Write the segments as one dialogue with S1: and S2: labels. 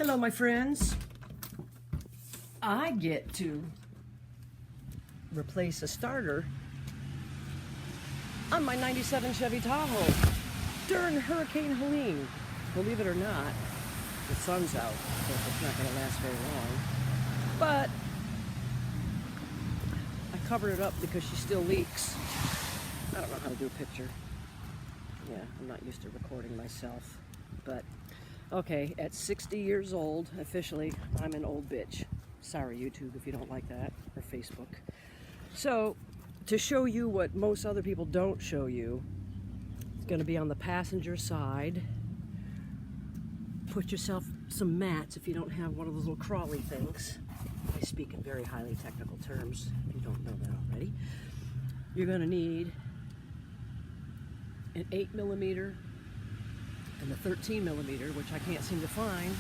S1: Hello, my friends. I get to replace a starter on my 97 Chevy Tahoe during Hurricane Helene. Believe it or not, the sun's out, so it's not going to last very long. But I covered it up because she still leaks. I don't know how to do a picture. Yeah, I'm not used to recording myself. But, okay, at 60 years old, officially, I'm an old bitch. Sorry, YouTube, if you don't like that, or Facebook. So, to show you what most other people don't show you, it's going to be on the passenger side. Put yourself some mats if you don't have one of those little crawly things. I speak in very highly technical terms, if you don't know that already. You're going to need an 8mm and a 13mm, which I can't seem to find,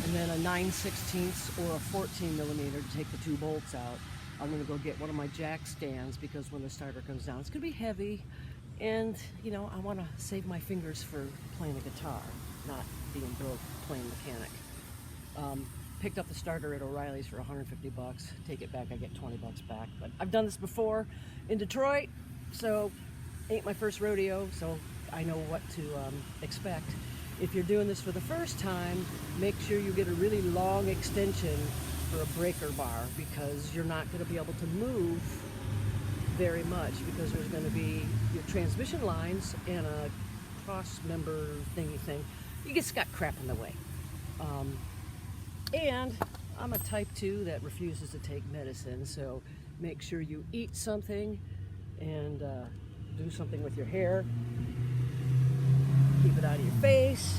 S1: and then a 9/16 or a 14mm to take the two bolts out. I'm going to go get one of my jack stands because when the starter comes down, it's going to be heavy, and you know, I want to save my fingers for playing the guitar, not being broke playing mechanic. Picked up the starter at O'Reilly's for 150 bucks. Take it back, I get 20 bucks back. But I've done this before in Detroit, so ain't my first rodeo, so I know what to expect. If you're doing this for the first time, make sure you get a really long extension for a breaker bar, because you're not going to be able to move very much, because there's going to be your transmission lines and a cross member thingy thing. You just got crap in the way. And I'm a type 2 that refuses to take medicine, so make sure you eat something and do something with your hair. Keep it out of your face.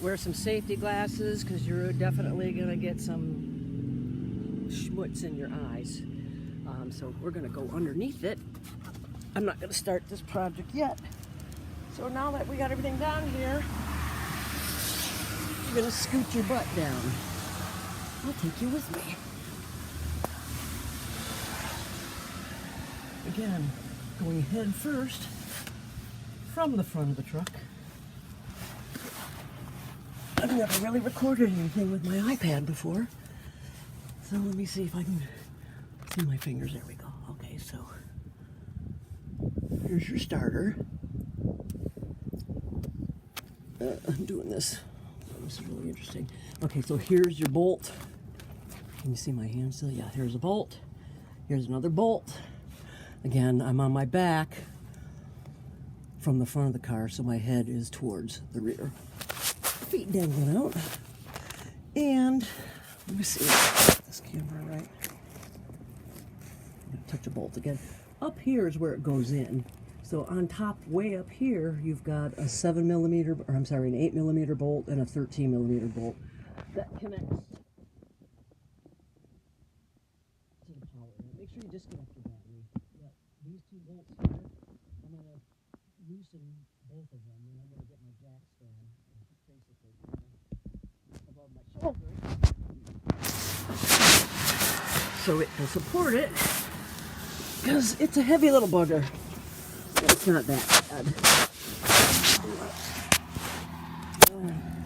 S1: Wear some safety glasses, because you're definitely going to get some schmutz in your eyes. So we're going to go underneath it. I'm not going to start this project yet. So now that we got everything down here, you're going to scoot your butt down. I'll take you with me. Again, going head first from the front of the truck. I've never really recorded anything with my iPad before, so let me see if I can see my fingers. There we go. Okay, so here's your starter. I'm doing this. This is really interesting. Okay, so here's your bolt. Can you see my hand still? Yeah, here's a bolt. Here's another bolt. Again, I'm on my back from the front of the car, so my head is towards the rear. Feet dangling out. And let me see if I got this camera right. I'm gonna touch a bolt again. Up here is where it goes in. So on top, way up here, you've got a 7mm, or I'm sorry, an 8mm bolt and a 13mm bolt that connects to the power. Make sure you disconnect your battery. But these two bolts here, I'm going to loosen both of them, and I'm going to get my jack stand basically above my shoulder so it can support it, because it's a heavy little bugger. It's not that bad.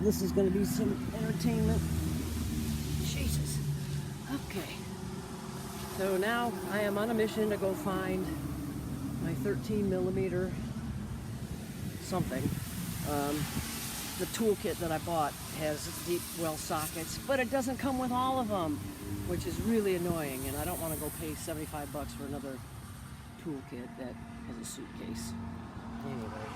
S1: This is going to be some entertainment. Jesus. Okay. So now I am on a mission to go find my 13mm something. The toolkit that I bought has deep well sockets, but it doesn't come with all of them, which is really annoying, and I don't want to go pay 75 bucks for another toolkit that has a suitcase. Anyway,